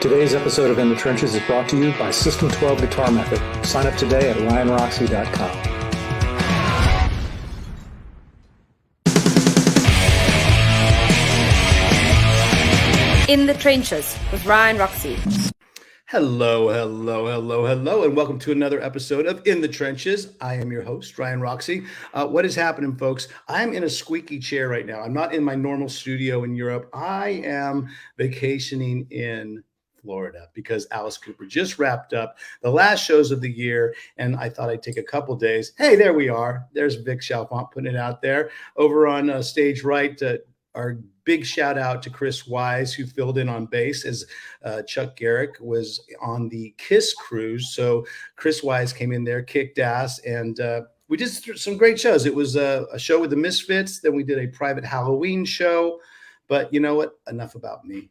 Today's episode of In the Trenches is brought to you by System 12 Guitar Method. Sign up today at ryanroxie.com. In the Trenches with Ryan Roxie. Hello, and welcome to another episode of In the Trenches. I am your host, Ryan Roxie. What is happening, folks? I'm in a squeaky chair right now. I'm not in my normal studio in Europe. I am vacationing in Florida because Alice Cooper just wrapped up the last shows of the year, and I thought I'd take a couple days. Hey, there we are. There's Vic Chalfant putting it out there. Over on stage right, our big shout out to Chris Wise, who filled in on bass as Chuck Garrick was on the Kiss cruise. So Chris Wise came in there, kicked ass, and we did some great shows. It was a show with the Misfits. Then we did a private Halloween show. But you know what? Enough about me.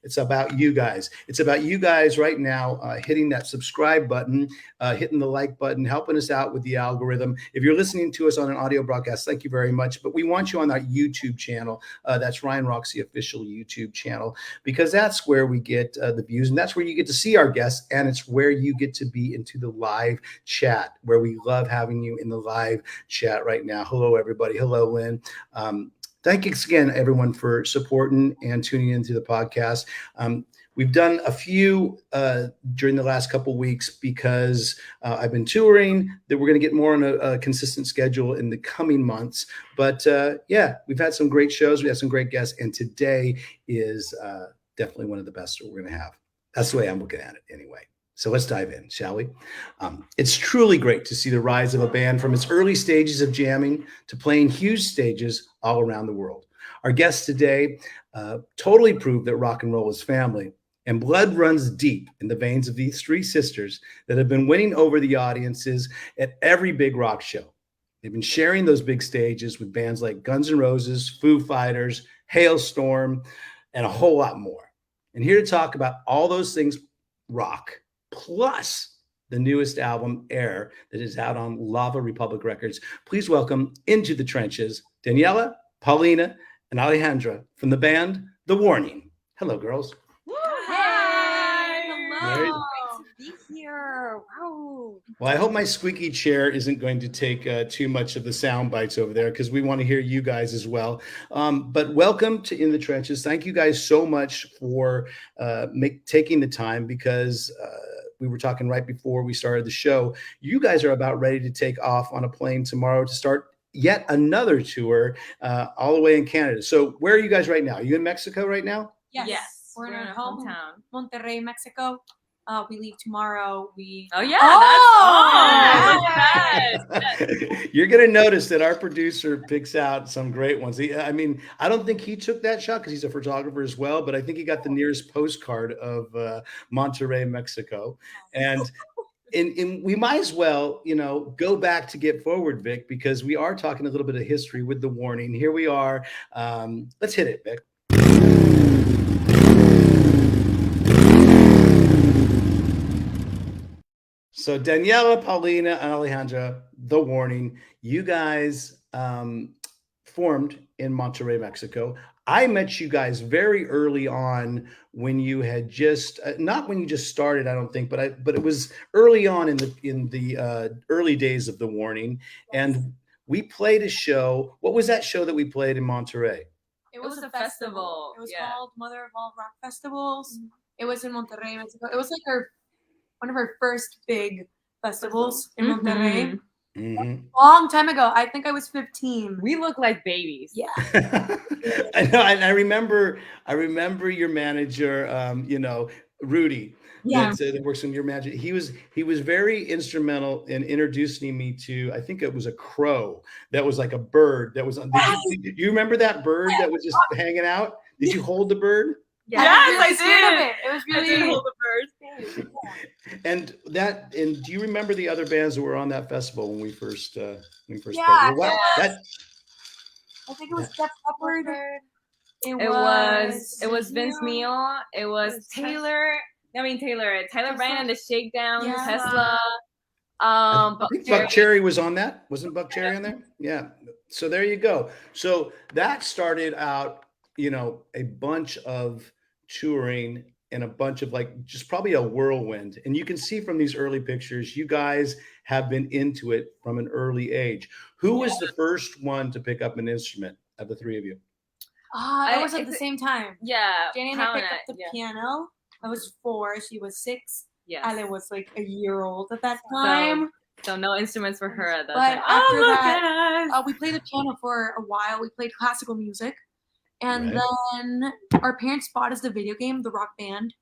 It's about you guys. It's about you guys right now hitting that subscribe button, hitting the like button, helping us out with the algorithm. If you're listening to us on an audio broadcast, thank you very much. But we want you on our YouTube channel. That's Ryan Roxie official YouTube channel, because that's where we get the views, and that's where you get to see our guests, and it's where you get to be into the live chat, where we love having you in the live chat right now. Hello, everybody. Hello, Lynn. Thanks again, everyone, for supporting and tuning into the podcast. We've done a few during the last couple of weeks because I've been touring, that we're going to get more on a consistent schedule in the coming months. But yeah, we've had some great shows. We had some great guests. And today is definitely one of the best that we're going to have. That's the way I'm looking at it anyway. So let's dive in, shall we? It's truly great to see the rise of a band from its early stages of jamming to playing huge stages all around the world. Our guests today totally prove that rock and roll is family, and blood runs deep in the veins of these three sisters that have been winning over the audiences at every big rock show. They've been sharing those big stages with bands like Guns N' Roses, Foo Fighters, Hailstorm, and a whole lot more. And here to talk about all those things rock, plus the newest album, Air, that is out on Lava Republic Records. Please welcome into the trenches, Daniela, Paulina, and Alejandra from the band The Warning. Hello, girls. Hi. Hello. Great to be here. Wow. Well, I hope my squeaky chair isn't going to take too much of the sound bites over there, because we want to hear you guys as well. But welcome to In the Trenches. Thank you guys so much for taking the time, because we were talking right before we started the show. You guys are about ready to take off on a plane tomorrow to start yet another tour all the way in Canada. So where are you guys right now? Are you in Mexico right now? Yes. We're in our hometown, Monterrey, Mexico. We leave tomorrow. You're going to notice that our producer picks out some great ones. I don't think he took that shot because he's a photographer as well, but I think he got the nearest postcard of Monterrey, Mexico. And we might as well, go back to get forward, Vic, because we are talking a little bit of history with The Warning. Here we are. Let's hit it, Vic. So Daniela, Paulina, and Alejandra, The Warning, you guys formed in Monterrey, Mexico. I met you guys very early on when you had just not when you just started, I don't think, but it was early on in the early days of The Warning, and we played a show. What was that show that we played in Monterrey? It was a festival. It was called Mother of All Rock Festivals. Mm-hmm. It was in Monterrey, Mexico. It was like one of our first big festivals in Monterrey. Mm-hmm. A long time ago. I think I was 15. We look like babies. Yeah. I know. And I remember your manager, Rudy. Yeah. That works in your manager. He was very instrumental in introducing me to, I think it was a crow that was like a bird that was on. Do you remember that bird that was just hanging out? Did you hold the bird? Yes, I did. It was really. I did hold the bird. And do you remember the other bands that were on that festival when we first played? I think it was Def Leppard. It was Vince Neil. It was Tyler Bryan and the Shakedowns, Tesla. I think Buck Cherry was on that. Wasn't Buck Cherry on there? Yeah. So there you go. So that started out, a bunch of touring and a bunch of just probably a whirlwind. And you can see from these early pictures, you guys have been into it from an early age. Who was the first one to pick up an instrument of the three of you? It was at the same time. Yeah. Danny and I picked up the piano. I was 4. She was 6. Yes. And I was like a year old at that time. So no instruments for her at that but time. After that, we played the piano for a while. We played classical music. And then our parents bought us the video game, The Rock Band.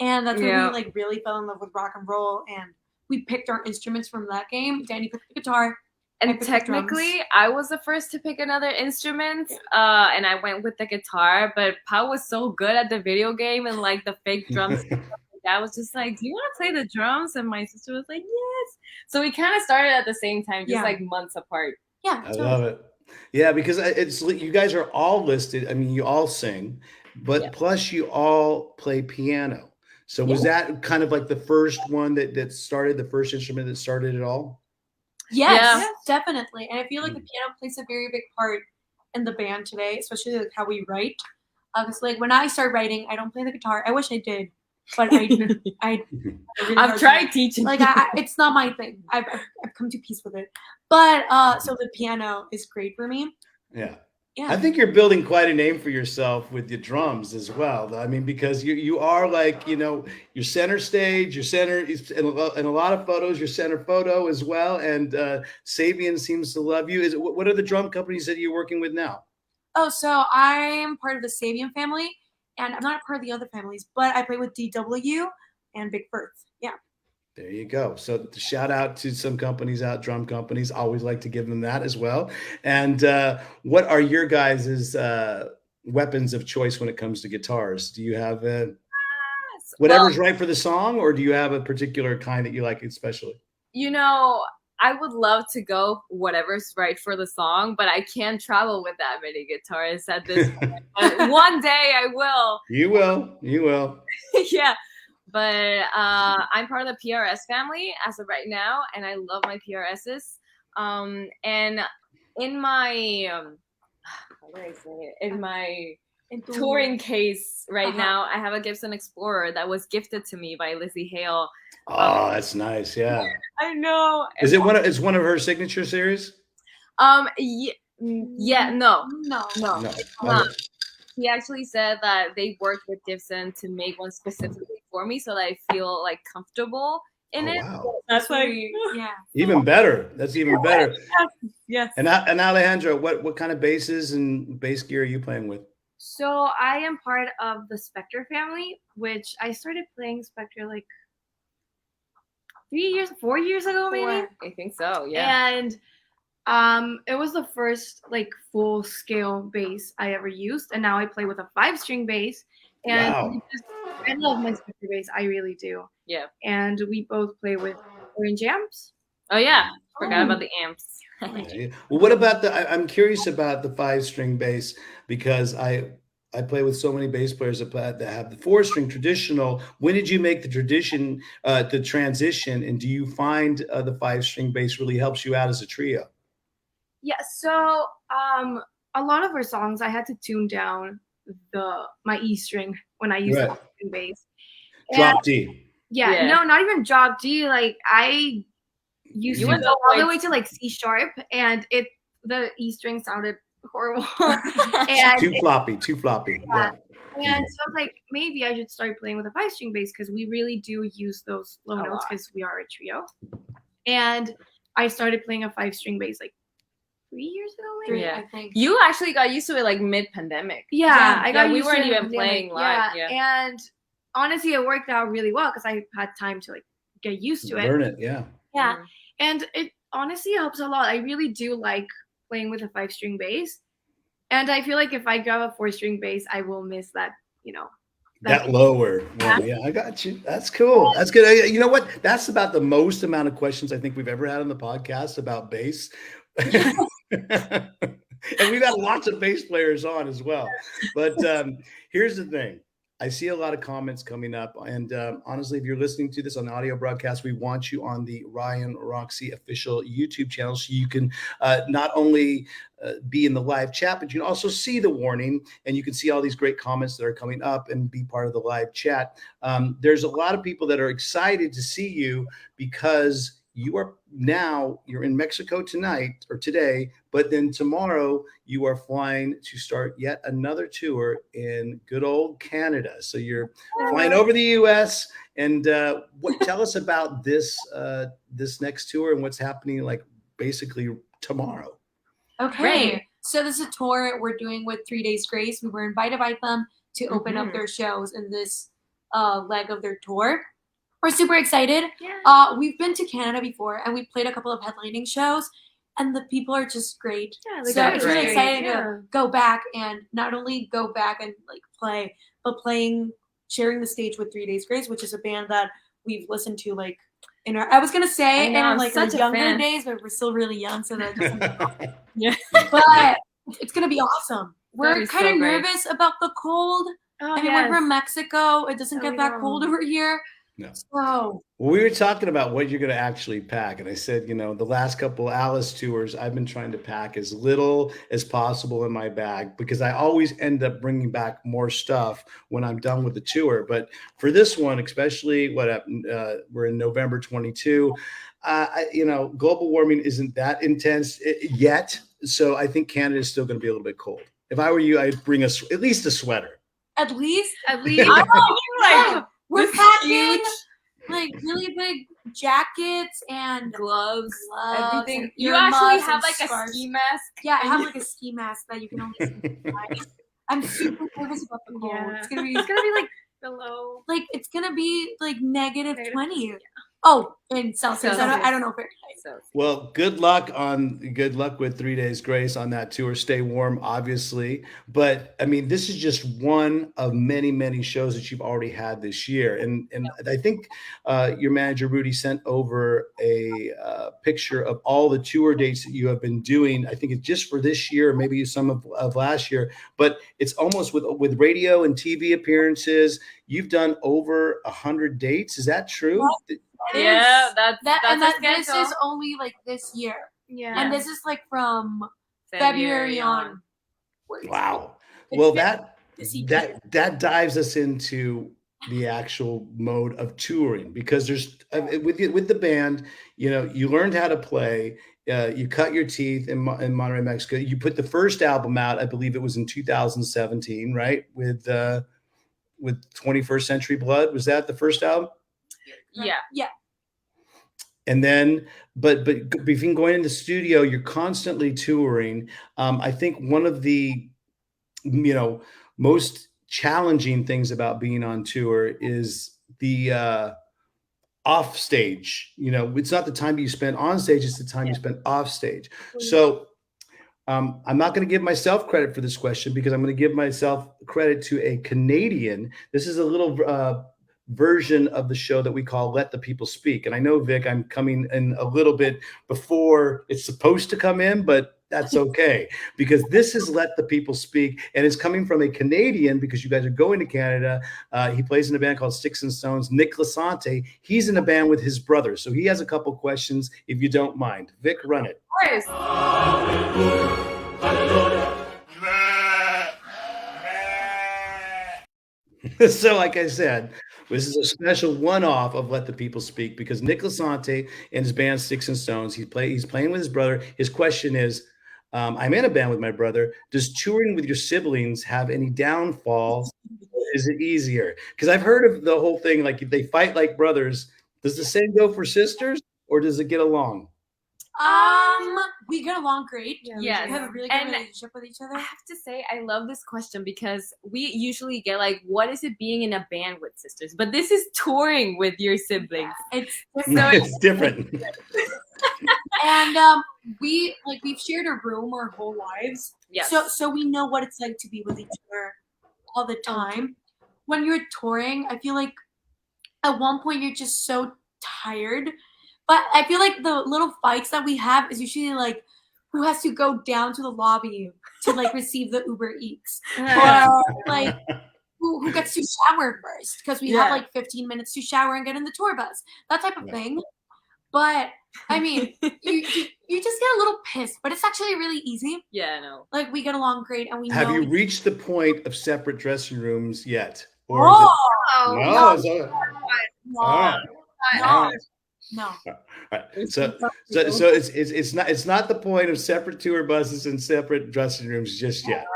And that's when we really fell in love with rock and roll. And we picked our instruments from that game. Danny picked the guitar. And technically, I was the first to pick another instrument, and I went with the guitar. But Pau was so good at the video game and the fake drums. I was just like, "Do you want to play the drums?" And my sister was like, "Yes." So we kind of started at the same time, just months apart. Yeah, I love it. Yeah, because it's you guys are all listed. I mean, you all sing, but plus you all play piano. So was that kind of like the first one that started, the first instrument that started it all? Yes, definitely. And I feel like the piano plays a very big part in the band today, especially how we write. Because when I start writing, I don't play the guitar. I wish I did, but I've tried teaching. It's not my thing. I've come to peace with it. But so the piano is great for me. Yeah. I think you're building quite a name for yourself with your drums as well. I mean, because you are your center stage, your center, in a lot of photos, your center photo as well. And Sabian seems to love you. What are the drum companies that you're working with now? Oh, so I'm part of the Sabian family, and I'm not part of the other families, but I play with DW and Big Firth. Yeah. There you go. So shout out to some companies drum companies. Always like to give them that as well. And what are your guys' weapons of choice when it comes to guitars? Do you have whatever's right for the song, or do you have a particular kind that you like especially? I would love to go whatever's right for the song, but I can't travel with that many guitars at this point. But one day I will. You will. Yeah. But I'm part of the PRS family as of right now, and I love my PRSs. And in my how do I say it? In my touring case right now, I have a Gibson Explorer that was gifted to me by Lizzie Hale. Oh, that's nice. Yeah. I know. Is it one of her signature series? Yeah. No. It's not. He actually said that they worked with Gibson to make one specifically for me, so that I feel comfortable in it. Wow. That's even better. That's even better. Yes. And Alejandra, what kind of basses and bass gear are you playing with? So I am part of the Spectre family, which I started playing Spectre 4 years ago, maybe. I think so. Yeah. And it was the first full scale bass I ever used, and now I play with a 5-string bass. And I love my Spectre bass. I really do. Yeah. And we both play with orange amps. Oh yeah, forgot about the amps. Well, what about I'm curious about the 5-string bass, because I play with so many bass players that have the 4-string traditional. When did you make the transition, and do you find the 5-string bass really helps you out as a trio? Yeah, so a lot of our songs I had to tune down my E string when I used the 5-string bass. Drop D. Yeah, no, not even drop D. I used to go all the way to C sharp, and the E string sounded horrible. And too floppy. Yeah. And so I was like, maybe I should start playing with a 5-string bass, because we really do use those low notes because we are a trio. And I started playing a 5-string bass 3 years ago, maybe. Yeah. I think. You actually got used to it mid-pandemic. Yeah, I got we used weren't to it even playing live. Yeah. And honestly, it worked out really well because I had time to get used to it. Learn it, yeah. Yeah, and it honestly helps a lot. I really do like playing with a 5-string bass, and I feel like if I grab a 4-string bass, I will miss that. That lower one. Yeah, I got you. That's cool. That's good. You know what? That's about the most amount of questions I think we've ever had on the podcast about bass. And we've got lots of bass players on as well. But here's the thing. I see a lot of comments coming up, and honestly, if you're listening to this on audio broadcast, we want you on the Ryan Roxie official YouTube channel, so you can not only be in the live chat, but you can also see the warning, and you can see all these great comments that are coming up and be part of the live chat. There's a lot of people that are excited to see you because you're in Mexico tonight or today, but then tomorrow you are flying to start yet another tour in good old Canada. So you're flying over the U.S. and tell us about this next tour and what's happening like basically tomorrow. Okay, so this is a tour we're doing with 3 Days Grace. We were invited by them to open up their shows in this leg of their tour. We're super excited. Yeah. We've been to Canada before, and we played a couple of headlining shows, and the people are just great. Yeah, so it's really exciting to go back and not only go back and like play, but sharing the stage with 3 Days Grace, which is a band that we've listened to like in our. I was gonna say in our younger days, but we're still really young, so that just yeah. But it's gonna be awesome. We're kind of nervous about the cold. I mean, we're from Mexico. It doesn't get that cold over here. No. So we were talking about what you're going to actually pack. And I said, the last couple Alice tours, I've been trying to pack as little as possible in my bag because I always end up bringing back more stuff when I'm done with the tour. But for this one, especially we're in November 22, global warming isn't that intense yet. So I think Canada is still going to be a little bit cold. If I were you, I'd bring at least a sweater. At least. We're packing like really big jackets and gloves, everything. You actually have like a ski mask. Yeah, I have like a ski mask that you can only see. I'm super nervous about the cold. Yeah. It's gonna be like below. Like it's gonna be like negative 20. Yeah. Oh, in Celsius. I don't know Fahrenheit. Well, good luck with 3 Days Grace on that tour. Stay warm, obviously. But I mean, this is just one of many, many shows that you've already had this year. And I think your manager, Rudy, sent over a picture of all the tour dates that you have been doing. I think it's just for this year, maybe some of last year, but it's almost with radio and TV appearances. You've done over 100 dates. Is that true? Yeah, that's this is only like this year. Yeah. And this is like from February on. Wow. Well, that dives us into the actual mode of touring because there's with the band, you learned how to play. You cut your teeth in Monterrey, Mexico. You put the first album out, I believe it was in 2017, right? With 21st Century Blood. Was that the first album? Yeah. And then, but between going in the studio, you're constantly touring. I think one of the, most challenging things about being on tour is the off stage. It's not the time you spend on stage; it's the time you spend off stage. So. I'm not going to give myself credit for this question because I'm going to give myself credit to a Canadian. This is a little version of the show that we call Let the People Speak. And I know, Vic, I'm coming in a little bit before it's supposed to come in, but that's okay because this is Let the People Speak. And it's coming from a Canadian because you guys are going to Canada. He plays in a band called Sticks and Stones. Nick Lasante, he's in a band with his brother. So he has a couple questions if you don't mind. Vic, run it. Of course. So like I said, this is a special one-off of Let the People Speak because Nick Lasante and his band Sticks and Stones, he's playing with his brother. His question is, I'm in a band with my brother. Does touring with your siblings have any downfalls? Is it easier? Because I've heard of the whole thing, like they fight like brothers. Does the same go for sisters or does it get along? We get along great. Yeah, we have a really good relationship with each other. I have to say, I love this question because we usually get like, what is it being in a band with sisters? But this is touring with your siblings. Yeah, it's different. And we've shared a room our whole lives. Yes. So we know what it's like to be with each other all the time. When you're touring, I feel like at one point you're just so tired. But I feel like the little fights that we have is usually like who has to go down to the lobby to like receive the Uber Eats, or like who gets to shower first, because we have like 15 minutes to shower and get in the tour bus, that type of thing. But I mean, you just get a little pissed, but it's actually really easy. Yeah, I know. Like, we get along great, and we Have know you reached the point of separate dressing rooms yet? No. All right. So it's not the point of separate tour buses and separate dressing rooms just yet.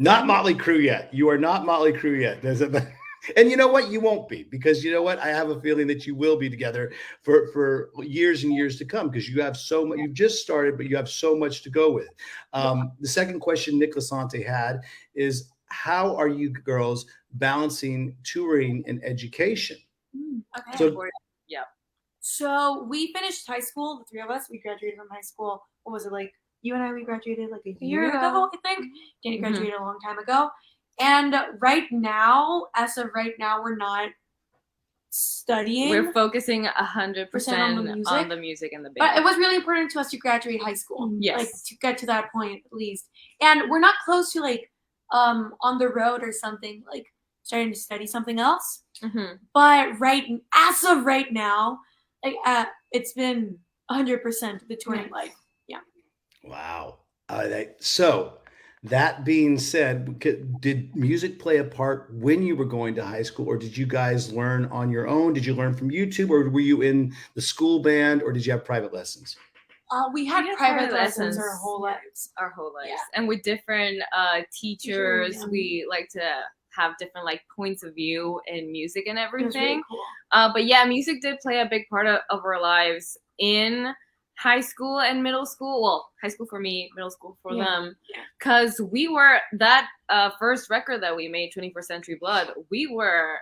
Not Motley Crue yet. You are not Motley Crue yet. And you know what? You won't be, because you know what? I have a feeling that you will be together for years and years to come, because you have so much. You've just started, but you have so much to go with. The second question Nick Lasante had is, how are you girls balancing touring and education? Okay. So we finished high school, the three of us. We graduated from high school. What was it, like? You and I, we graduated like a year ago, I think. Danny graduated a long time ago. And as of right now, we're not studying. We're focusing 100% on the music and the band. But it was really important to us to graduate high school. Yes. Like, to get to that point at least. And we're not close to like on the road or something, like starting to study something else. But as of right now, like it's been 100% the touring life. Yeah. Wow. So that being said, did music play a part when you were going to high school, or did you guys learn on your own? Did you learn from YouTube, or were you in the school band, or did you have private lessons? We had private lessons our whole lives. Yeah. And with different teachers, we like to have different like points of view in music and everything. Really cool. But yeah, music did play a big part of our lives in high school and middle school. Well, high school for me, middle school for them. Because we were, that first record that we made, 21st Century Blood, we were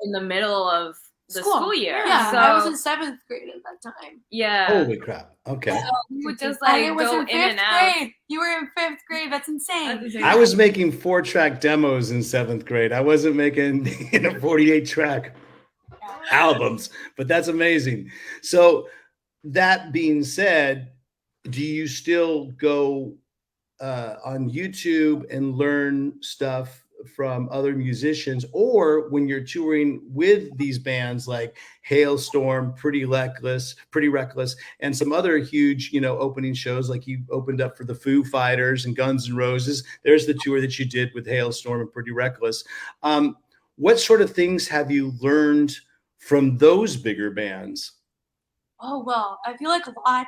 in the middle of the school year. Yeah, so, I was in 7th grade at that time. Yeah. Holy crap. Okay. So we would just like go in and out. Grade. You were in 5th grade. That's insane. I was making 4-track demos in 7th grade. I wasn't making 48-track albums, but that's amazing. So that being said, do you still go on YouTube and learn stuff from other musicians, or when you're touring with these bands like Hailstorm, Pretty Reckless, and some other huge, opening shows, like you opened up for the Foo Fighters and Guns N' Roses? There's the tour that you did with Hailstorm and Pretty Reckless. What sort of things have you learned from those bigger bands? Oh, well, I feel like a lot.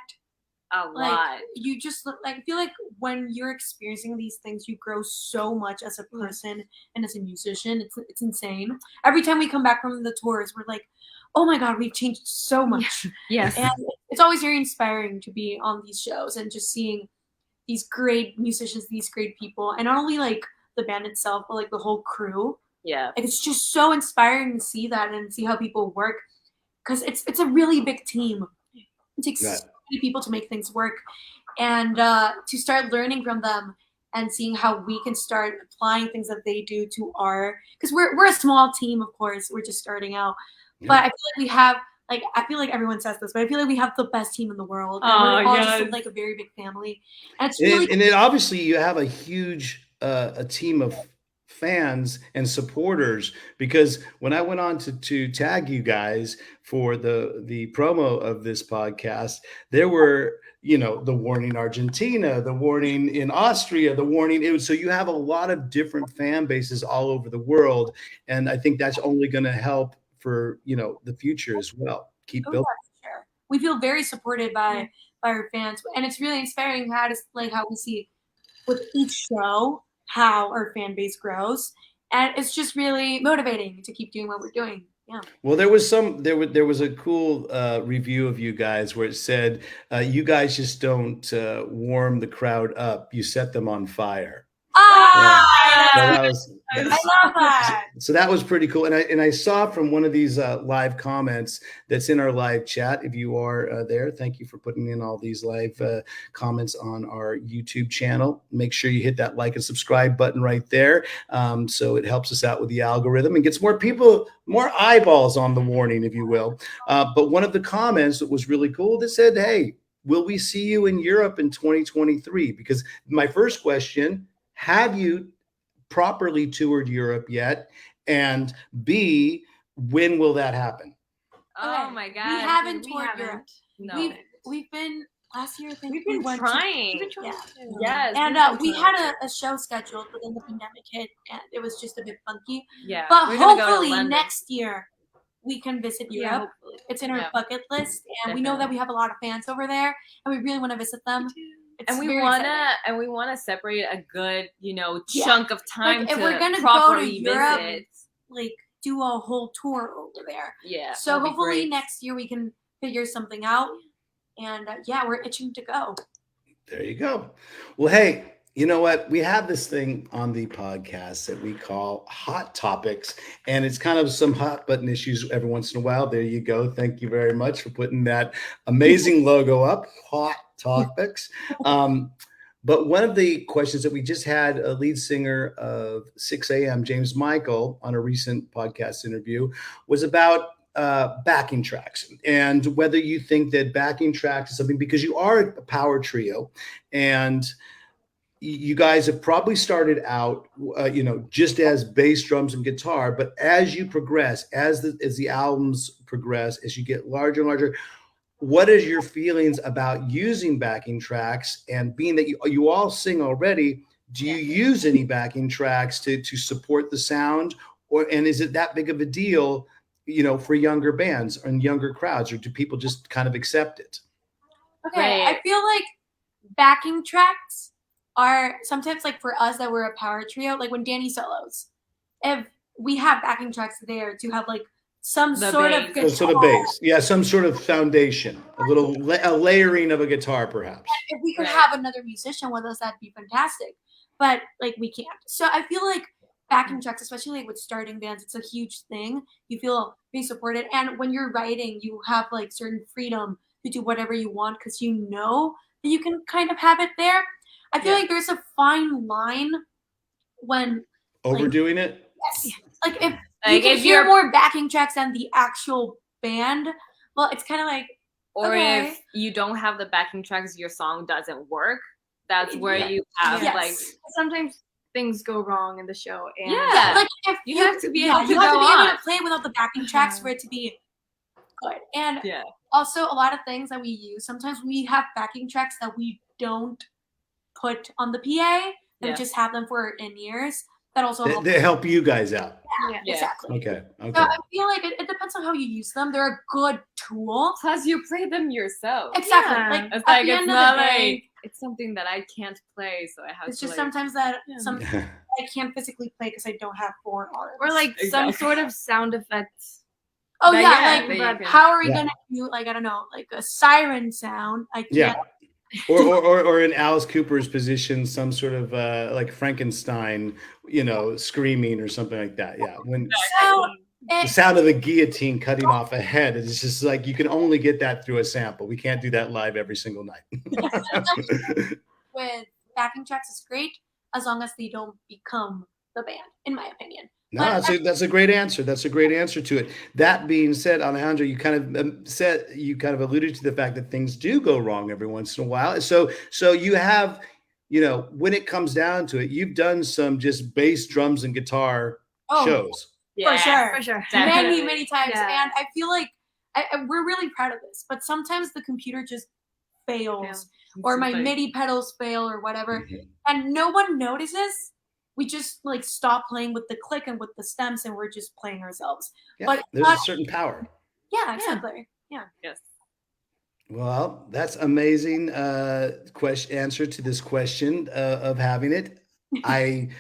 Like, you just I feel like when you're experiencing these things, you grow so much as a person and as a musician. It's insane. Every time we come back from the tours, we're like, oh my God, we've changed so much. Yes. And it's always very inspiring to be on these shows and just seeing these great musicians, these great people, and not only like the band itself, but like the whole crew. Yeah. Like, it's just so inspiring to see that and see how people work, because it's a really big team. It takes so many people to make things work, and to start learning from them and seeing how we can start applying things that they do to because we're a small team, of course, we're just starting out, but I feel like we have, like, I feel like everyone says this, but I feel like we have the best team in the world. And we're all just like a very big family, and it's really and then obviously you have a huge a team of fans and supporters, because when I went on to tag you guys for the promo of this podcast, there were, the Warning Argentina, the Warning in Austria, the Warning. So you have a lot of different fan bases all over the world. And I think that's only going to help for, the future as well. Keep building. Sure. We feel very supported by our fans. And it's really inspiring how we see with each show how our fan base grows, and it's just really motivating to keep doing what we're doing. Yeah. Well, there was a cool review of you guys where it said you guys just don't warm the crowd up, you set them on fire. I love that. So that was pretty cool. And I saw from one of these live comments that's in our live chat. If you are there, thank you for putting in all these live comments on our YouTube channel. Make sure you hit that like and subscribe button right there. So it helps us out with the algorithm and gets more people, more eyeballs on the Warning, if you will. But one of the comments that was really cool that said, hey, will we see you in Europe in 2023? Because my first question, have you properly toured Europe yet? And B, when will that happen? Oh my God. We haven't toured Europe. No. We've been last year. I think We've been trying. Yeah. Yes. And we had a show scheduled, but then the pandemic hit, and it was just a bit funky. Yeah. But we're gonna go to hopefully London. next year we can visit Europe. hopefully. It's in our Yeah. bucket list, and we know that we have a lot of fans over there, and we really want to visit them. And we wanna separate a good, chunk of time Like, to if we're gonna properly go to Europe, visit. like do a whole tour over there. Yeah. So that'd be hopefully great. next year we can figure something out. And we're itching to go. There you go. Well, hey, you know what? We have this thing on the podcast that we call Hot Topics, and it's kind of some hot button issues every once in a while. There you go. Thank you very much for putting that amazing logo up, Hot Topics. But one of the questions that we just had a lead singer of 6 a.m., James Michael, on a recent podcast interview was about backing tracks and whether you think that backing tracks is something, because you are a power trio and you guys have probably started out, just as bass, drums, and guitar. But as you progress, as the albums progress, as you get larger and larger, what is your feelings about using backing tracks? And being that you all sing already, do you use any backing tracks to support the sound, and is it that big of a deal, for younger bands and younger crowds, or do people just kind of accept it? Okay, I feel like backing tracks are sometimes, like, for us that we're a power trio, like when Danny solos, if we have backing tracks there to have like some sort of guitar. So the bass, yeah, some sort of foundation, a layering of a guitar, perhaps. If we could have another musician with us, that'd be fantastic. But like we can't. So I feel like backing tracks, especially like with starting bands, it's a huge thing. You feel being supported, and when you're writing, you have like certain freedom to do whatever you want because you know that you can kind of have it there. I feel like there's a fine line when overdoing it. Yes, like if you can hear more backing tracks than the actual band, well, it's kind of like. Or if you don't have the backing tracks, your song doesn't work. That's where you have like sometimes things go wrong in the show, and like if you have to be able to play without the backing tracks for it to be good. And also a lot of things that we use, sometimes we have backing tracks that we don't put on the PA, and we just have them for in-ears. That also they help you guys out. Yeah, exactly. Okay. So I feel like it depends on how you use them. They're a good tool. Plus, you play them yourself. Exactly. Yeah. Like it's like it's not like it's something that I can't play, so I have. It's just sometimes that I can't physically play because I don't have 4 arms. Or like some sort of sound effects. Oh but how are we gonna do, like, I don't know, like a siren sound? I can't. Yeah. Or in Alice Cooper's position, some sort of like Frankenstein, screaming or something like that. Yeah, when the sound of the guillotine cutting off a head, it's just like you can only get that through a sample. We can't do that live every single night. With backing tracks, is great as long as they don't become the band, in my opinion. No, that's a great answer. That's a great answer to it. That being said, Alejandro, you kind of alluded to the fact that things do go wrong every once in a while. So you have, when it comes down to it, you've done some just bass, drums, and guitar shows. Yeah, for sure. Definitely. Many times. And I feel like we're really proud of this, but sometimes the computer just fails or my MIDI pedals fail or whatever. And no one notices. We just like stop playing with the click and with the stems, and we're just playing ourselves. Yeah, but there's a certain power. Yeah, exactly. Yeah. Yes. Well, that's amazing. Answer to this question of having it. I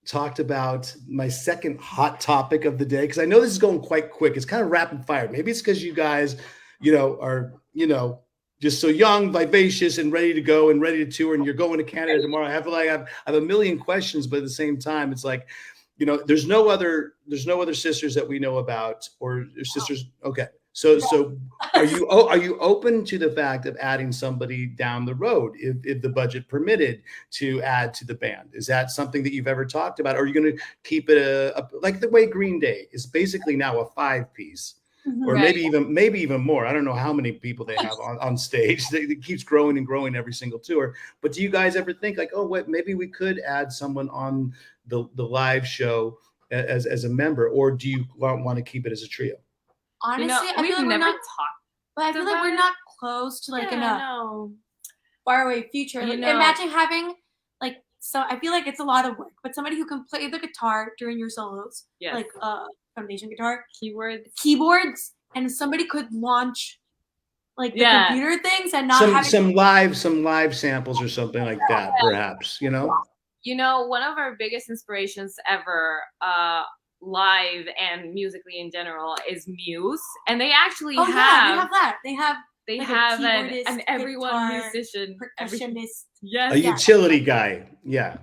talked about my second hot topic of the day because I know this is going quite quick. It's kind of rapid fire. Maybe it's because you guys, are just so young, vivacious, and ready to go and ready to tour, and you're going to Canada tomorrow. I have a million questions, but at the same time, it's like, there's no other sisters that we know about, or sisters. Okay, so are you open to the fact of adding somebody down the road if the budget permitted to add to the band? Is that something that you've ever talked about? Or are you going to keep it like the way Green Day is basically now a 5-piece? or Right. maybe even more. I don't know how many people they have on stage. It keeps growing and growing every single tour. But do you guys ever think like, oh, wait, maybe we could add someone on the live show as a member, or do you want to keep it as a trio? Honestly, I we've feel like never we're not. talked. But I feel like we're not close to like in a no. faraway future. You Like, know- imagine having like so. I feel like it's a lot of work, but somebody who can play the guitar during your solos, Yes. like foundation guitar, Keyboards. and somebody could launch like the Yeah. computer things and not having some live samples or something like that, perhaps, you know? You know, one of our biggest inspirations ever, live and musically in general, is Muse, and they actually Oh have, yeah, they have that. they like a have keyboardist, an everyone guitar, musician, percussionist. yes, A utility guy. Yeah.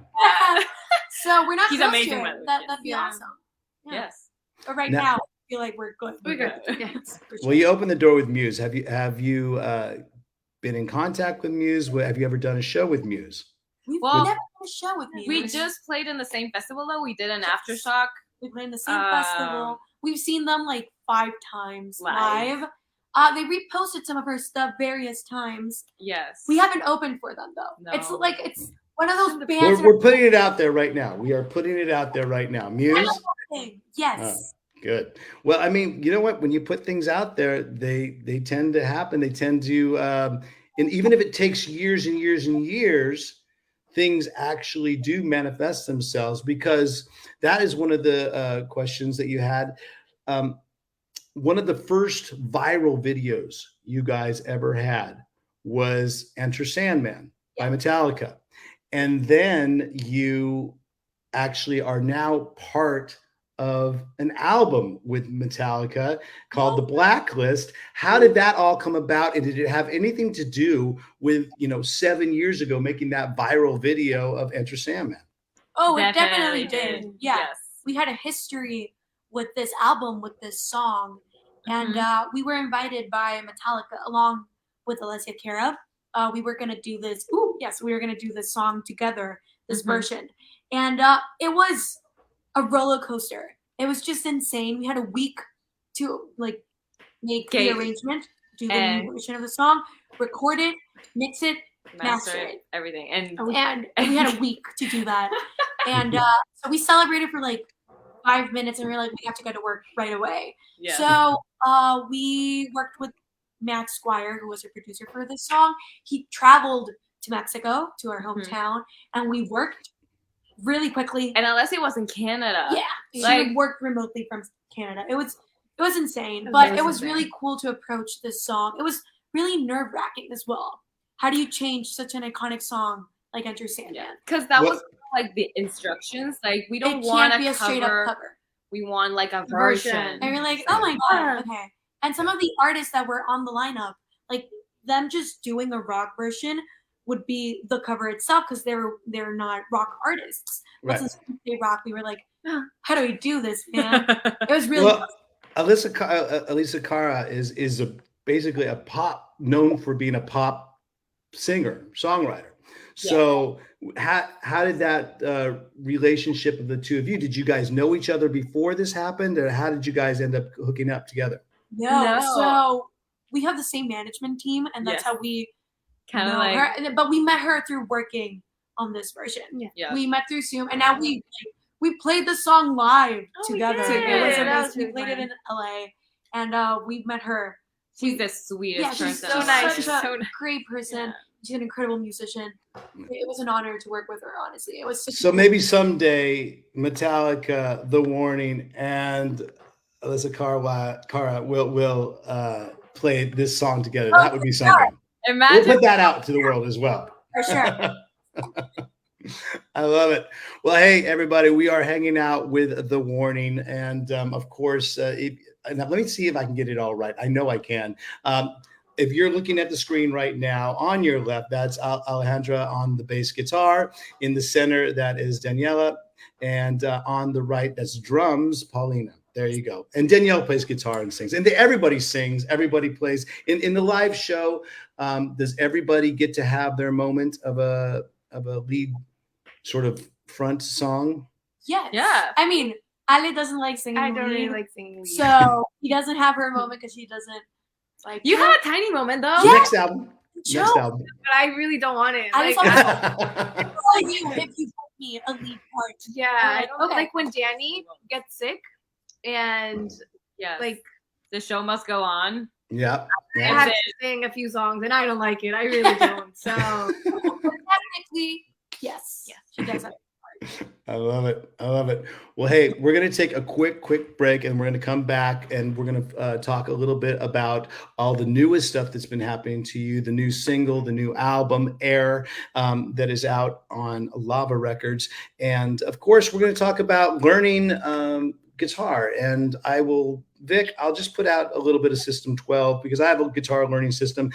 So we're not He's close amazing, to by it. the way. That'd be Yeah. awesome. Yeah. yes. But right Now- now, I feel like we're good. We're good. Okay. Yeah. For sure. Well, you opened the door with Muse. Have you been in contact with Muse? Have you ever done a show with Muse? We've Well, never done a show with me. We just played in the same festival though. We did an aftershock. We played in the same festival. We've seen them like 5 times Live. live. They reposted some of her stuff various times. Yes. We haven't opened for them though. No. It's like it's one of those bands. We're putting it out there right now. We are putting it out there right now. Muse? Yes. Good. Well, I mean, you know what? When you put things out there, they tend to happen. They tend to, and even if it takes years and years and years, things actually do manifest themselves, because that is one of the questions that you had. One of the first viral videos you guys ever had was Enter Sandman by Metallica. And then you actually are now part of an album with Metallica called The Blacklist. How did that all come about? And did it have anything to do with, 7 years ago, making that viral video of Enter Sandman? Oh, it definitely did. Yeah. Yes. We had a history with this album, with this song. And we were invited by Metallica along with Alessia Cara. We were going to do this. We were going to do this song together, this version. And it was a roller coaster. It was just insane. We had a week to like make the arrangement, do the new version of the song, record it, mix it, master it, everything. And we had a week to do that. And so we celebrated for like 5 minutes and we were like, we have to go to work right away. Yeah. So we worked with Matt Squire, who was a producer for this song. He traveled to Mexico, to our hometown, and we worked really quickly. And Alessia was in Canada. Yeah, she worked remotely from Canada. It was insane, but it was really cool to approach this song. It was really nerve-wracking as well. How do you change such an iconic song like Enter Sandman? Because that was like the instructions. Like we don't want to be a straight up cover. We want like a version. And we're like, oh my god, okay. And some of the artists that were on the lineup, like them just doing a rock version would be the cover itself, because they're not rock artists. But since they rock, we were like, how do we do this, man? It was really Alessia Cara is basically a pop, known for being a pop singer, songwriter. So how did that relationship of the two of you, did you guys know each other before this happened, or how did you guys end up hooking up together? No. So we have the same management team, and that's how we kind of like her. But we met her through working on this version. Yeah. We met through Zoom, and now we played the song live together. We played it in LA, and we met her. She's the sweetest person. She's so nice. She's a great person. Yeah. She's an incredible musician. It was an honor to work with her, honestly. It was so maybe someday Metallica, The Warning, and Alessia Cara will play this song together. That would be something. We'll put that out to the world as well. For sure. I love it. Well, hey, everybody, we are hanging out with The Warning. And of course, now let me see if I can get it all right. I know I can. If you're looking at the screen right now, on your left, that's Alejandra on the bass guitar. In the center, that is Daniela. And on the right, that's drums, Paulina. There you go. And Danielle plays guitar and sings. And everybody sings. Everybody plays. In the live show, does everybody get to have their moment of a lead sort of front song? Yes. Yeah. I mean, Ale doesn't like singing. I don't really lead, like singing lead. so he doesn't have her moment because she doesn't like. You have a tiny moment though. Yeah. Next album. Joe. Next album. But I really don't want it. I Like, just I- want to you if you put me a lead part. yeah, I don't Okay. like when Danny gets sick and Yes. like The show must go on. Yeah. I Yeah. have to sing a few songs and I don't like it. I really don't. So Technically, yes. Yes. She does have. I love it. I love it. Well, hey, we're going to take a quick break and we're going to come back and we're going to talk a little bit about all the newest stuff that's been happening to you, the new single, the new album, Air, that is out on Lava Records. And of course, we're going to talk about learning guitar. And Vic, I'll just put out a little bit of System 12 because I have a guitar learning system.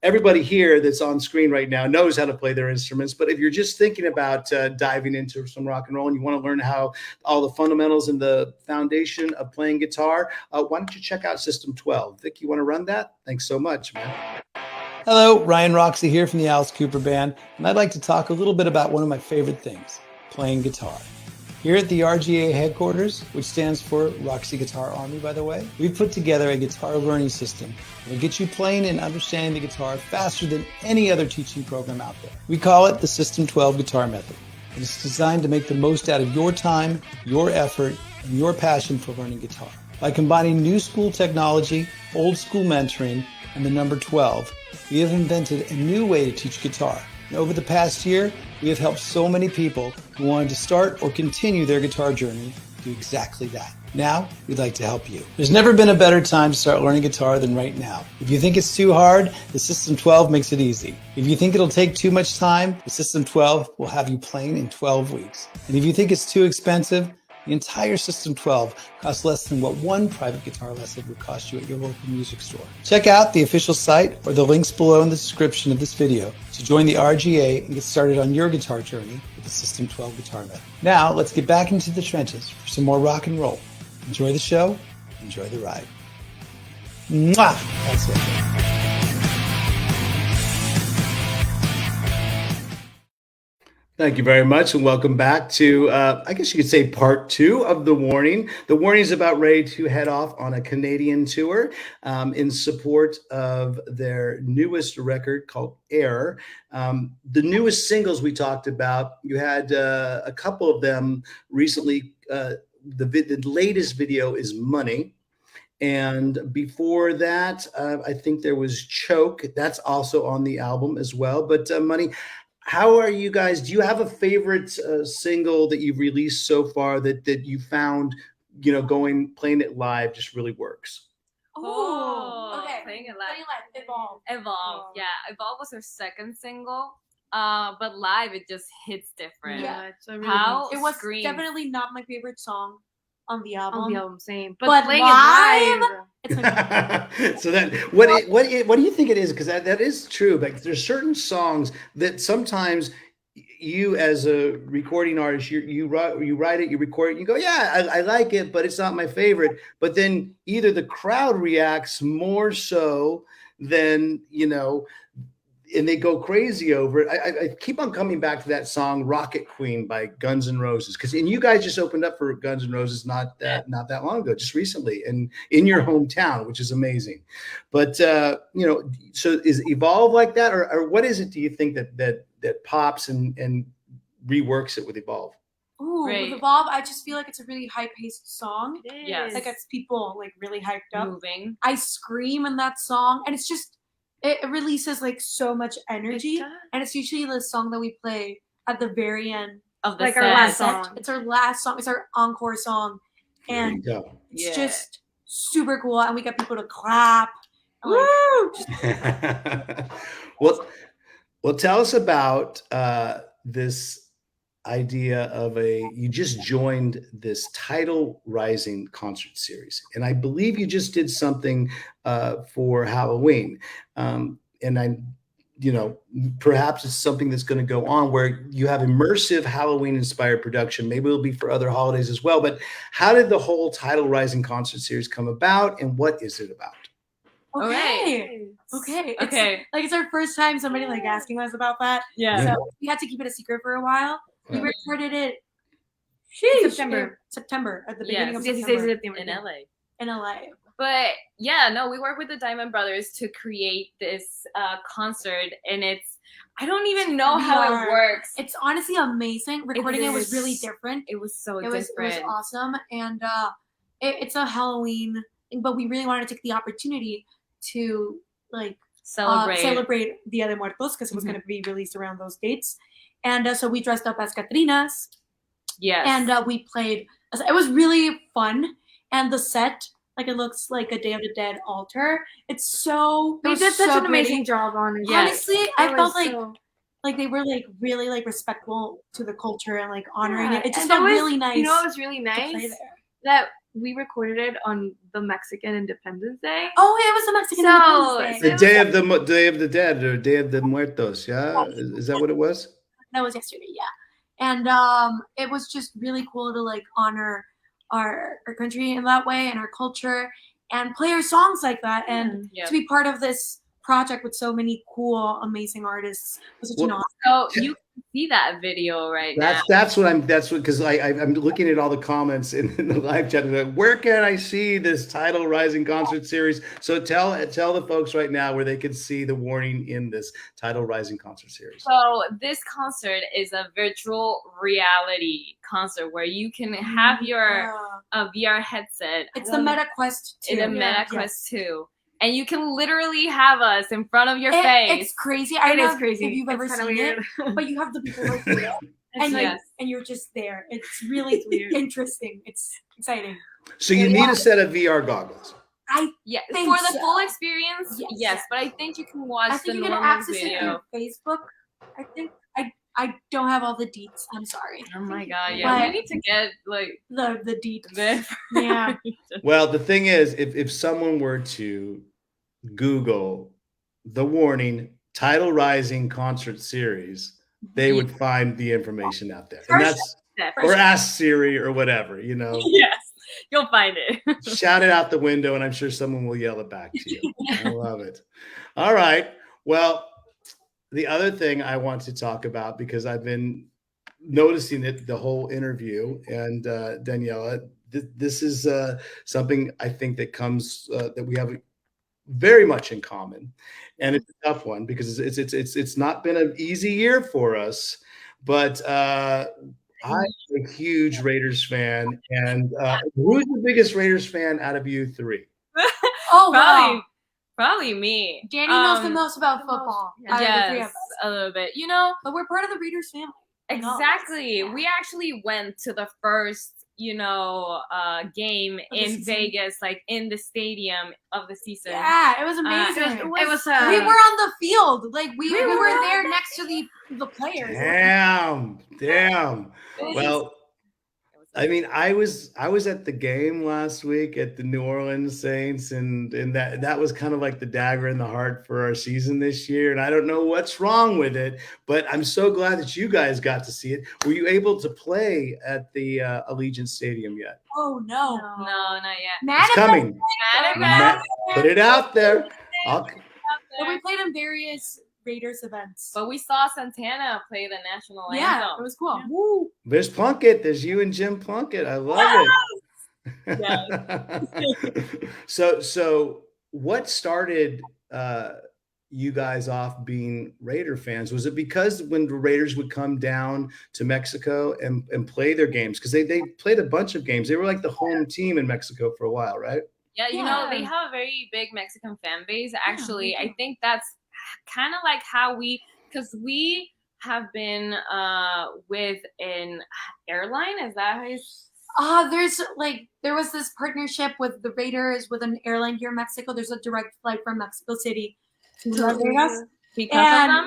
Everybody here that's on screen right now knows how to play their instruments. But if you're just thinking about diving into some rock and roll and you want to learn how all the fundamentals and the foundation of playing guitar, why don't you check out System 12? Vic, you want to run that? Thanks so much, man. Hello, Ryan Roxie here from the Alice Cooper Band, and I'd like to talk a little bit about one of my favorite things, playing guitar. Here at the RGA headquarters, which stands for Roxie Guitar Army, by the way, we've put together a guitar learning system that will get you playing and understanding the guitar faster than any other teaching program out there. We call it the System 12 Guitar Method. And it's designed to make the most out of your time, your effort, and your passion for learning guitar. By combining new school technology, old school mentoring, and the number 12, we have invented a new way to teach guitar. And over the past year, we have helped so many people who wanted to start or continue their guitar journey do exactly that. Now, we'd like to help you. There's never been a better time to start learning guitar than right now. If you think it's too hard, the System 12 makes it easy. If you think it'll take too much time, the System 12 will have you playing in 12 weeks. And if you think it's too expensive, the entire System 12 costs less than what one private guitar lesson would cost you at your local music store. Check out the official site or the links below in the description of this video to join the RGA and get started on your guitar journey with the System 12 Guitar Method. Now, let's get back into the trenches for some more rock and roll. Enjoy the show, enjoy the ride. Mwah! That's it. Thank you very much, and welcome back to, I guess you could say, part 2 of The Warning. The Warning is about ready to head off on a Canadian tour in support of their newest record called Air. The newest singles we talked about, you had a couple of them recently. The latest video is Money. And before that, I think there was Choke. That's also on the album as well. But Money, how are you guys? Do you have a favorite single that you've released so far that you found, playing it live just really works? Oh, okay. Playing it live. Evolve. Evolve. Yeah, Evolve was her second single. But live it just hits different. yeah, it's a really How It was screams. definitely not my favorite song on the album. on the album, same. But playing live, it live. It's my So that what do you think it is? Because that is true. But there's certain songs that sometimes you, as a recording artist, you write it, you record it, you go, yeah, I like it, but it's not my favorite. But then either the crowd reacts more so than and they go crazy over it. I keep on coming back to that song "Rocket Queen" by Guns N' Roses, and you guys just opened up for Guns N' Roses not that long ago, just recently, and in your hometown, which is amazing. But so is Evolve like that, or what is it? Do you think that pops and reworks it with Evolve? Ooh, Right. with Evolve, I just feel like it's a really high-paced song. Yes. That gets people like really hyped up. Moving. I scream in that song, and it's just it releases like so much energy, and it's usually the song that we play at the very end Of the Like our set. last set. song. It's our last song. It's our encore song, and There you go. it's Yeah. just super cool. And we get people to clap. And, like, well, tell us about this idea of you just joined this Tidal Rising concert series, and I believe you just did something for Halloween, and perhaps it's something that's going to go on where you have immersive Halloween inspired production. Maybe it'll be for other holidays as well. But how did the whole Tidal Rising concert series come about, and what is it about? okay. It's our first time somebody like asking us about that. Yeah. So we had to keep it a secret for a while. We recorded it September at the beginning of Yes, September in LA. In LA. But yeah, no, we work with the Diamond Brothers to create this concert, and I don't even know how it works. It's honestly amazing. Recording it was really different. It was so different. It was awesome, and it's a Halloween thing, but we really wanted to take the opportunity to like celebrate Dia de Muertos because it was going to be released around those dates, and so we dressed up as Catrinas. Yes. And we played. It was really fun, and the set. Like it looks like a Day of the Dead altar. It's so. They did such an amazing job on it. Yes. Honestly, I felt like they were like really like respectful to the culture and like honoring it. It just felt really nice. You know, it was really nice that we recorded it on the Mexican Independence Day. Oh, yeah, it was the Mexican Independence Day. The Day of the Dead or Day of the Muertos. Yeah, is that what it was? That was yesterday. Yeah, and it was just really cool to like honor our country in that way and our culture and play our songs like that and to be part of this project with so many cool, amazing artists was such an honor. So you can see that video now. That's because I'm looking at all the comments in the live chat. Like, where can I see this Tidal Rising concert series? So tell the folks right now where they can see the warning in this Tidal Rising concert series. So this concert is a virtual reality concert where you can have your VR headset. It's the Meta Quest 2. In the Meta Quest 2. And you can literally have us in front of your face. It's crazy. I don't know crazy. if you've ever seen it, but you have the people right there. And you're just there. It's really interesting. It's exciting. So you need a set of VR goggles. For the full experience, yes. But I think you can watch the normal access video. It through Facebook. I think I don't have all the deets. I'm sorry. Oh my god, yeah. We need to get like the deets. Yeah. Well, the thing is, if someone were to Google the warning Tidal Rising concert series, they would find the information out there. And or ask Siri or whatever, you know. Yes, you'll find it. Shout it out the window, and I'm sure someone will yell it back to you. I love it. All right. Well, the other thing I want to talk about, because I've been noticing it the whole interview, and Daniela, this is something I think that comes that we have very much in common, and it's a tough one because it's not been an easy year for us. But I'm a huge Raiders fan, and who's the biggest Raiders fan out of you three? Probably me. Danny knows the most about football. Yes, a little bit. You know, but we're part of the Raiders family. Exactly. We actually went to the first, game in Vegas, like in the stadium of the season. Yeah, it was amazing. It was we were on the field. Like we were there next to the players. Damn. Well, I mean, I was at the game last week at the New Orleans Saints, and that was kind of like the dagger in the heart for our season this year. And I don't know what's wrong with it, but I'm so glad that you guys got to see it. Were you able to play at the Allegiant Stadium yet? Oh no, not yet. It's coming. Put it out there. But we played in various Raiders events. But we saw Santana play the national anthem. Yeah, it was cool. Yeah. Woo. There's Plunkett. There's you and Jim Plunkett. I love it. So what started you guys off being Raider fans? Was it because when the Raiders would come down to Mexico and play their games? Because they played a bunch of games. They were like the home team in Mexico for a while, right? Yeah, they have a very big Mexican fan base. Actually, I think that's kind of like how because we have been with an airline. Is that how there was this partnership with the Raiders with an airline here in Mexico. There's a direct flight from Mexico City to Las Vegas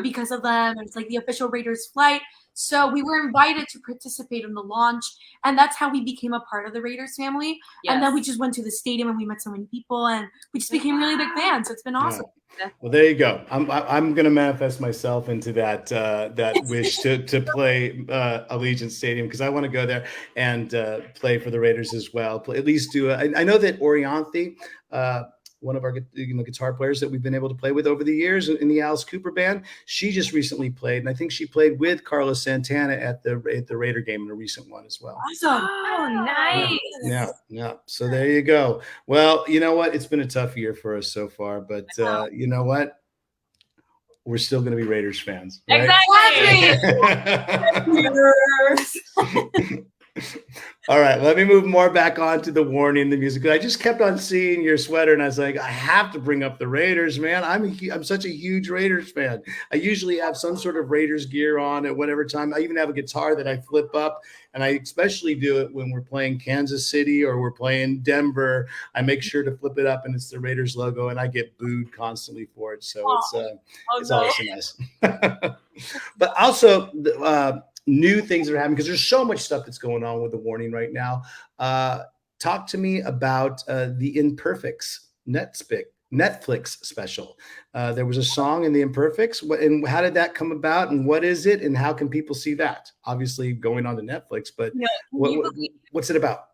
because of them. It's like the official Raiders flight. So we were invited to participate in the launch, and that's how we became a part of the Raiders family. Yes. And then we just went to the stadium and we met so many people, and we just became really big fans. So it's been awesome. Yeah. Well, there you go. I'm going to manifest myself into that wish to play Allegiant Stadium, because I want to go there and play for the Raiders as well. At least do. I know that Orianthi one of our guitar players that we've been able to play with over the years in the Alice Cooper band. She just recently played, and I think she played with Carlos Santana at the Raider game in a recent one as well. Awesome. Oh, nice. Yeah. So there you go. Well, you know what? It's been a tough year for us so far, but you know what? We're still going to be Raiders fans. Right? Exactly. All right, let me move more back on to the warning, the music. I just kept on seeing your sweater, and I was like, I have to bring up the Raiders, man. I'm such a huge Raiders fan. I usually have some sort of Raiders gear on at whatever time. I even have a guitar that I flip up, and I especially do it when we're playing Kansas City or we're playing Denver. I make sure to flip it up, and it's the Raiders logo, and I get booed constantly for it. So it's always nice. But also, new things that are happening, because there's so much stuff that's going on with the warning right now. Talk to me about the Imperfects Netflix special. There was a song in the Imperfects, and how did that come about, and what is it, and how can people see that? Obviously going on to Netflix, but what's it about?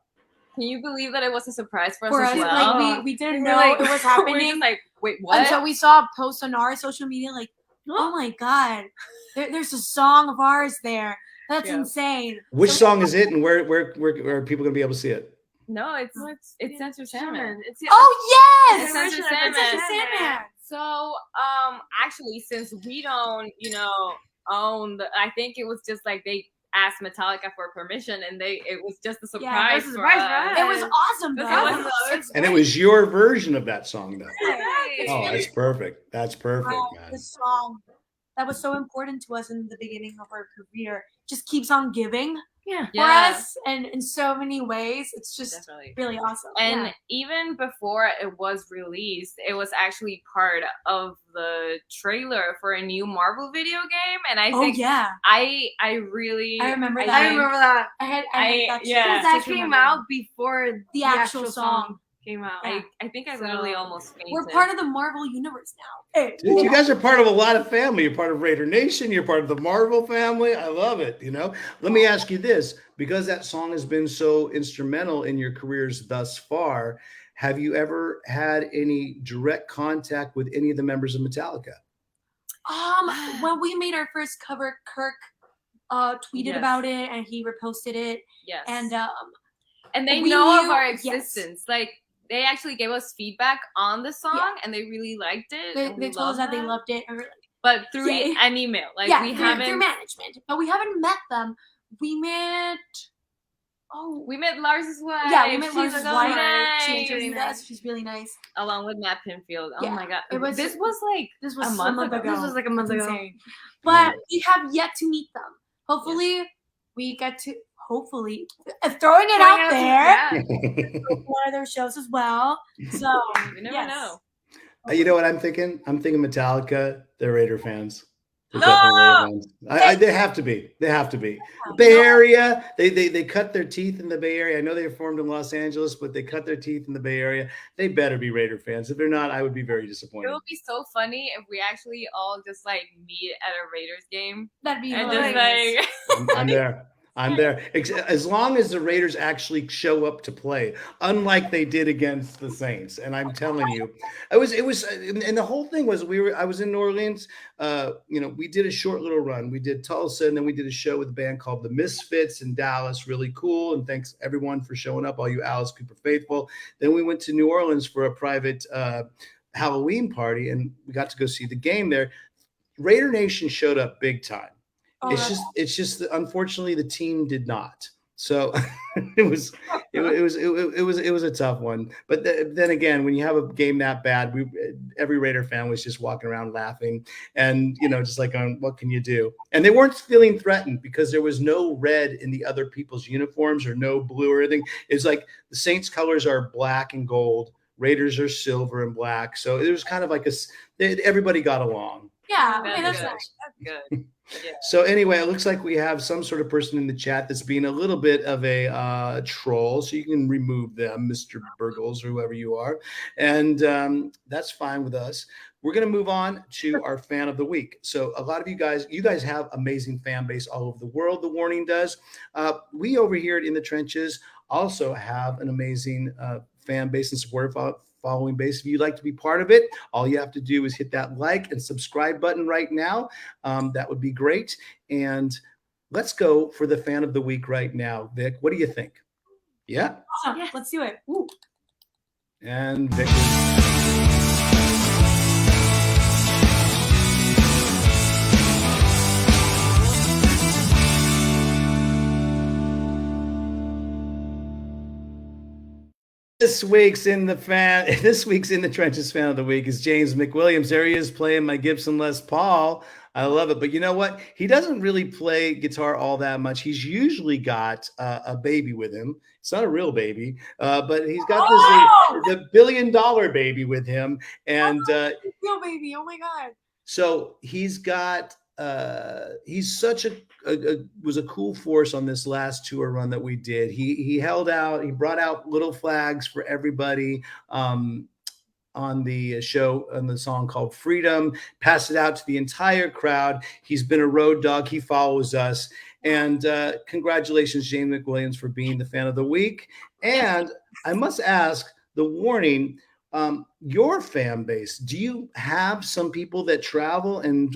Can you believe that it was a surprise for us as well? Like we didn't know it was happening. We were just like, wait, what? And so we saw a post on our social media like, oh my God, there's a song of ours there. That's insane. Which song is it, and where are people going to be able to see it? No, it's Censored Sandman. Yes! It's Censored Sandman. So, actually, since we don't, own I think it was just like they asked Metallica for permission, and it was just a surprise, for us. It was awesome, though. And it was your version of that song, though. Right. Oh, that's perfect. That's perfect, man. The song that was so important to us in the beginning of our career just keeps on giving for us, and in so many ways. It's just really awesome. And even before it was released, it was actually part of the trailer for a new Marvel video game, and I think I remember that. I remember that. Because that came out before the actual song came out. I think I literally almost fainted. We're part of the Marvel universe now. Dude, you guys are part of a lot of family. You're part of Raider Nation. You're part of the Marvel family. I love it. Let me ask you this, because that song has been so instrumental in your careers thus far. Have you ever had any direct contact with any of the members of Metallica? When we made our first cover, Kirk tweeted about it, and he reposted it. Yes. And they know of our existence. Like, they actually gave us feedback on the song, and they really liked it. They told us that they loved it. But through an email. Like, we haven't... Through management. But we haven't met them. We met Lars's wife. Yeah, we met Lars's wife. Nice. She interviewed us. She's really nice. Along with Matt Pinfield. Oh my God. This was a month ago. This was like a month ago. But we have yet to meet them. Hopefully, we get to... Hopefully, throwing it out there. One of their shows as well. So you never know. You know what I'm thinking? I'm thinking Metallica. They're Raider fans. They have to be. They have to be. The Bay Area. They cut their teeth in the Bay Area. I know they formed in Los Angeles, but they cut their teeth in the BayArea. They better be Raider fans. If they're not, I would be very disappointed. It would be so funny if we actually all just like meet at a Raiders game. That'd be hilarious. I'm there. I'm there. As long as the Raiders actually show up to play, unlike they did against the Saints. And I'm telling you, it was, and the whole thing was, I was in New Orleans. We did a short little run. We did Tulsa, and then we did a show with a band called the Misfits in Dallas. Really cool. And thanks everyone for showing up, all you Alice Cooper faithful. Then we went to New Orleans for a private Halloween party, and we got to go see the game there. Raider Nation showed up big time. It's just that unfortunately the team did not. So it was a tough one. But then again, when you have a game that bad, every Raider fan was just walking around laughing, and just like, what can you do? And they weren't feeling threatened because there was no red in the other people's uniforms or no blue or anything. It's like the Saints colors are black and gold, Raiders are silver and black. So it was kind of like everybody got along. Yeah, that's nice. That's good. Yeah. So anyway, it looks like we have some sort of person in the chat that's being a little bit of a troll. So you can remove them, Mr. Burgles, or whoever you are. And that's fine with us. We're going to move on to our fan of the week. So a lot of you guys have amazing fan base all over the world. The Warning does. We over here at In the Trenches also have an amazing fan base and support following base. If you'd like to be part of it, all you have to do is hit that like and subscribe button right now. That would be great. And let's go for the fan of the week right now. Vic, what do you think? Yeah? Awesome. Yes. Let's do it. Ooh. And Vic. This week's in the trenches fan of the week is James McWilliams. There he is playing my Gibson Les Paul. I love it. But you know what? He doesn't really play guitar all that much. He's usually got a baby with him. It's not a real baby, but he's got the $1 billion baby with him. And real baby. Oh my God. So he's got he's such was a cool force on this last tour run that we did. He held out, he brought out little flags for everybody on the show, on the song called Freedom, passed it out to the entire crowd. He's been a road dog. He follows us. And congratulations, James McWilliams, for being the fan of the week. And I must ask, the warning, your fan base, do you have some people that travel and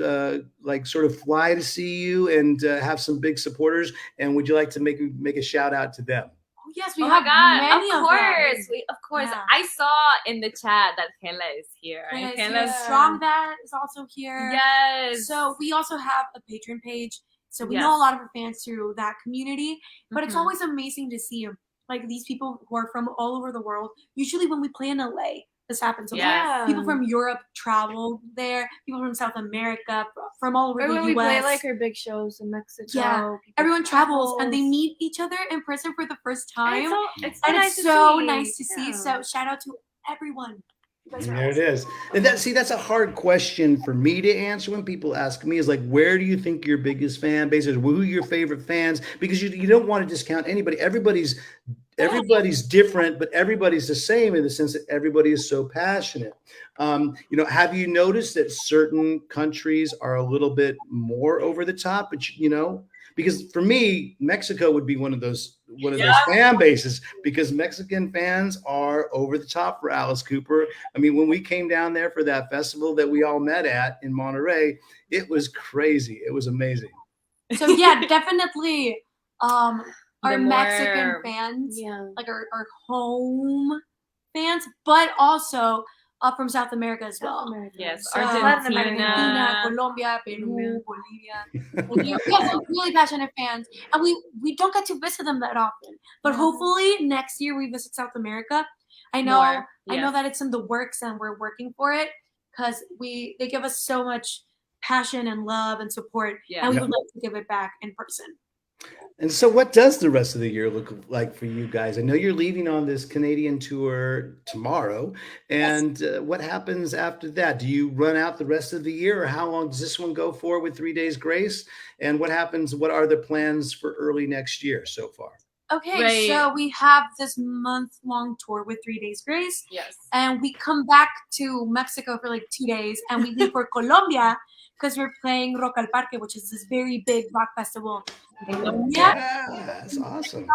like sort of fly to see you and have some big supporters? And would you like to make a shout out to them? Oh, yes, we Oh have my God, many of course. Of course. Yeah. I saw in the chat that Hela is here. And Hela's Strong That is also here. Yes. So we also have a Patreon page. So we Yes. know a lot of our fans through that community. But it's always amazing to see like these people who are from all over the world. Usually when we play in LA, this happens. So Yeah. people from Europe travel there. People from South America, from all over Or the when US. we play like our big shows in Mexico. Yeah. Everyone travels and they meet each other in person for the first time. It's And nice it's to so see. nice to see. Yeah. So shout out to everyone. You guys are There it awesome. is. And that's a hard question for me to answer when people ask me, is like, where do you think your biggest fan base is? Who are your favorite fans? Because you don't want to discount anybody. Everybody's different, but everybody's the same in the sense that everybody is so passionate. Have you noticed that certain countries are a little bit more over the top? But because for me, Mexico would be one of those fan bases, because Mexican fans are over the top for Alice Cooper. I mean, when we came down there for that festival that we all met at in Monterey, it was crazy. It was amazing. So yeah, definitely our more- Mexican fans, Yeah. like our home fans, but also from South America as well. Yes. So, Argentina. Colombia, Peru, Bolivia. We have some really passionate fans, and we don't get to visit them that often. But hopefully next year we visit South America. I know More, I know yes. that it's in the works, and we're working for it because they give us so much passion and love and support, Yeah. and we would like to give it back in person. And so what does the rest of the year look like for you guys? I know you're leaving on this Canadian tour tomorrow. And what happens after that? Do you run out the rest of the year, or how long does this one go for with 3 Days Grace? And what happens? What are the plans for early next year so far? Okay, Right. so we have this month-long tour with 3 Days Grace, Yes. and we come back to Mexico for like 2 days, and we leave for Colombia because we're playing Rock al Parque, which is this very big rock festival in Colombia. Yeah, that's awesome.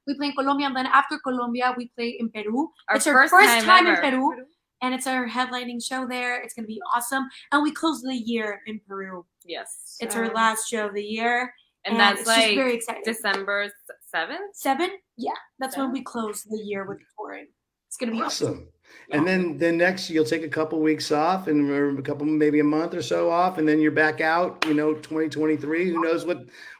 We play in Colombia, and then after Colombia, we play in Peru. Our It's our first first time time in ever. Peru, and it's our headlining show there. It's going to be awesome. And we close the year in Peru. Yes. It's our last show of the year. And that's it's just like very exciting. December 7th. 7? Yeah, that's when we close the year with touring. It's going to be awesome. Awesome. And then next you'll take a couple weeks off, and or a couple, maybe a month or so off, and then you're back out, 2023. Who knows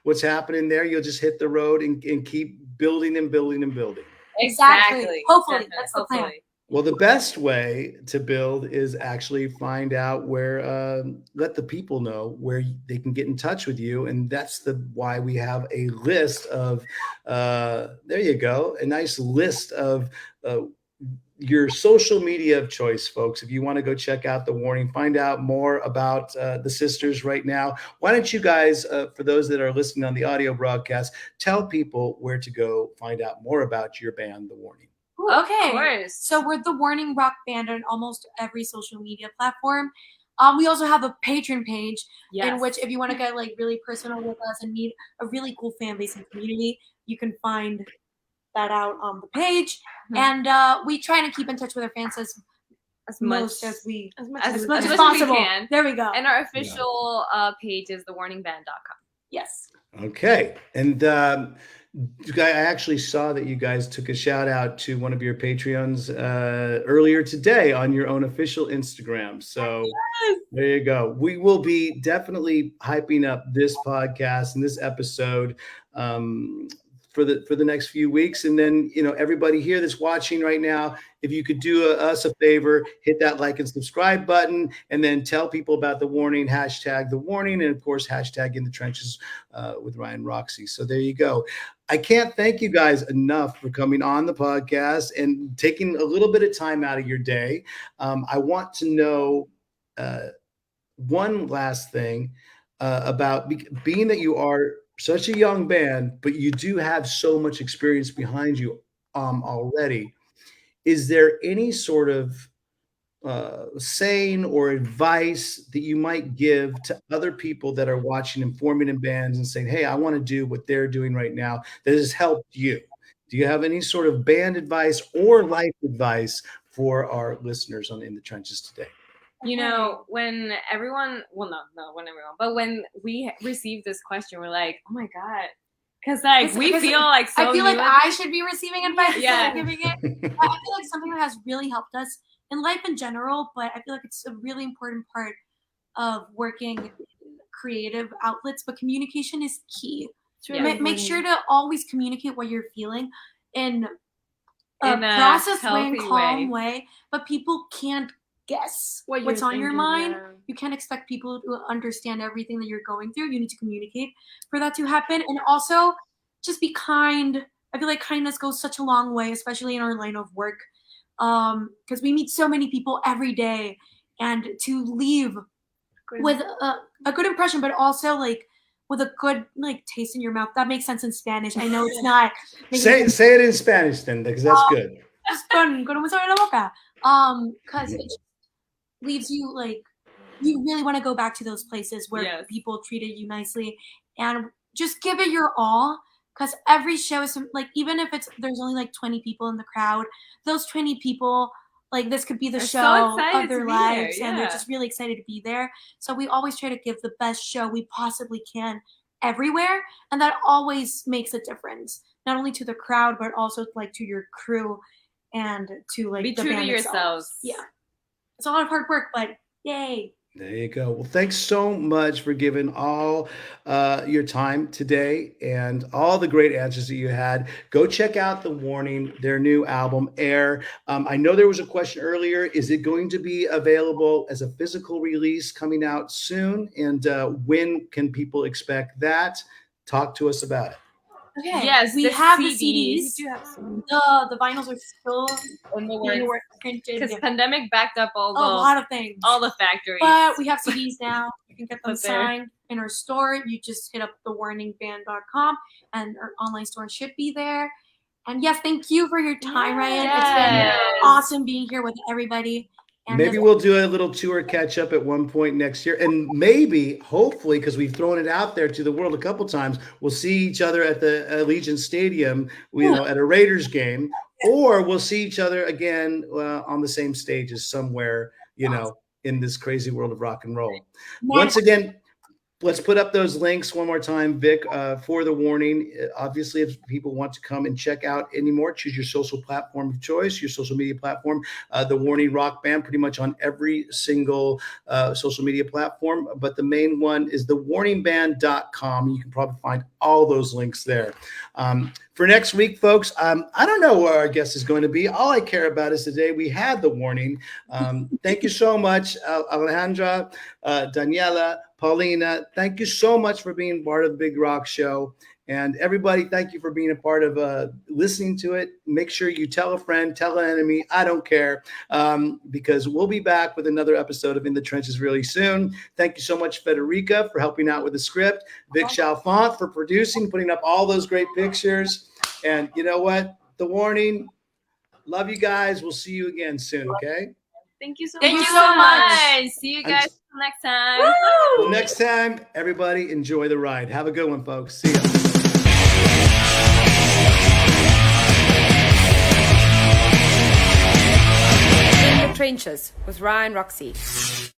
what's happening there? You'll just hit the road and keep building and building and building. Exactly. Hopefully, Definitely. that's the plan. Hopefully. Well, the best way to build is actually find out where, let the people know where they can get in touch with you. And that's why we have a list of, there you go, a nice list of your social media of choice, folks. If you want to go check out The Warning, find out more about the sisters right now. Why don't you guys, for those that are listening on the audio broadcast, tell people where to go find out more about your band, The Warning. Ooh, Of okay. course. So we're the Warning Rock Band on almost every social media platform. We also have a Patreon page in which, if you want to get like really personal with us and meet a really cool fan base and community, you can find that out on the page. And we try to keep in touch with our fans as much as possible. We can. There we go. And our official page is thewarningband.com. Yes. Okay. And I actually saw that you guys took a shout out to one of your Patreons earlier today on your own official Instagram. So there you go. We will be definitely hyping up this podcast and this episode for the next few weeks. And then, everybody here that's watching right now, if you could do us a favor, hit that like and subscribe button, and then tell people about The Warning, hashtag The Warning, and of course, hashtag In the Trenches with Ryan Roxie. So there you go. I can't thank you guys enough for coming on the podcast and taking a little bit of time out of your day. I want to know one last thing about being that you are such a young band, but you do have so much experience behind you already. Is there any sort of saying or advice that you might give to other people that are watching and forming in bands and saying, hey, I want to do what they're doing right now that has helped you? Do you have any sort of band advice or life advice for our listeners on In the Trenches today? When everyone, but when we received this question, we're like, oh my God. Because we feel like so I feel like I should be receiving advice instead of giving it. I feel like something that has really helped us in life in general, but I feel like it's a really important part of working in creative outlets, but communication is key. Make sure to always communicate what you're feeling in a processed way and calm way, but people can't guess what's on your mind. Yeah. You can't expect people to understand everything that you're going through. You need to communicate for that to happen. And also just be kind. I feel like kindness goes such a long way, especially in our line of work. Because we meet so many people every day, and to leave with a good impression, but also with a good taste in your mouth. That makes sense in Spanish. I know it's not. Say it in Spanish then, because that's good. Con un sabor en la boca. Because it leaves you you really want to go back to those places where people treated you nicely, and just give it your all. Because every show is even if there's only 20 people in the crowd, those 20 people this could be the show of their lives, and they're just really excited to be there. So we always try to give the best show we possibly can everywhere, and that always makes a difference, not only to the crowd but also to your crew and to be the true band to yourselves. Yeah, it's a lot of hard work, but yay. There you go. Well, thanks so much for giving all your time today and all the great answers that you had. Go check out The Warning, their new album, Air. I know there was a question earlier. Is it going to be available as a physical release coming out soon? And when can people expect that? Talk to us about it. Okay. Yes, we have the CDs. We do have some. The vinyls are still in the works printed. Because pandemic backed up a lot of things. All the factories. But we have CDs now. You can get them signed in our store. You just hit up thewarningband.com, and our online store should be there. And yes, thank you for your time, Ryan. It's been awesome being here with everybody. And maybe we'll do a little tour catch up at one point next year. And maybe, hopefully, because we've thrown it out there to the world a couple times, we'll see each other at the Allegiant Stadium, at a Raiders game, or we'll see each other again on the same stages somewhere, in this crazy world of rock and roll. Once again, let's put up those links one more time, Vic, for The Warning. Obviously, if people want to come and check out any more, choose your social platform of choice, your social media platform. The Warning Rock Band, pretty much on every single social media platform. But the main one is thewarningband.com. You can probably find all those links there. For next week, folks, I don't know where our guest is going to be. All I care about is today we had The Warning. Thank you so much, Alejandra, Daniela, Paulina. Thank you so much for being part of the Big Rock Show. And everybody, thank you for being a part of listening to it. Make sure you tell a friend, tell an enemy. I don't care, because we'll be back with another episode of In the Trenches really soon. Thank you so much, Federica, for helping out with the script. Vic Chalfant for producing, putting up all those great pictures. And you know what? The Warning. Love you guys. We'll see you again soon, okay? Thank you so Thank much. you so much. See you guys next time. Well, next time, everybody enjoy the ride. Have a good one, folks. See ya. Trenches with Ryan Roxie.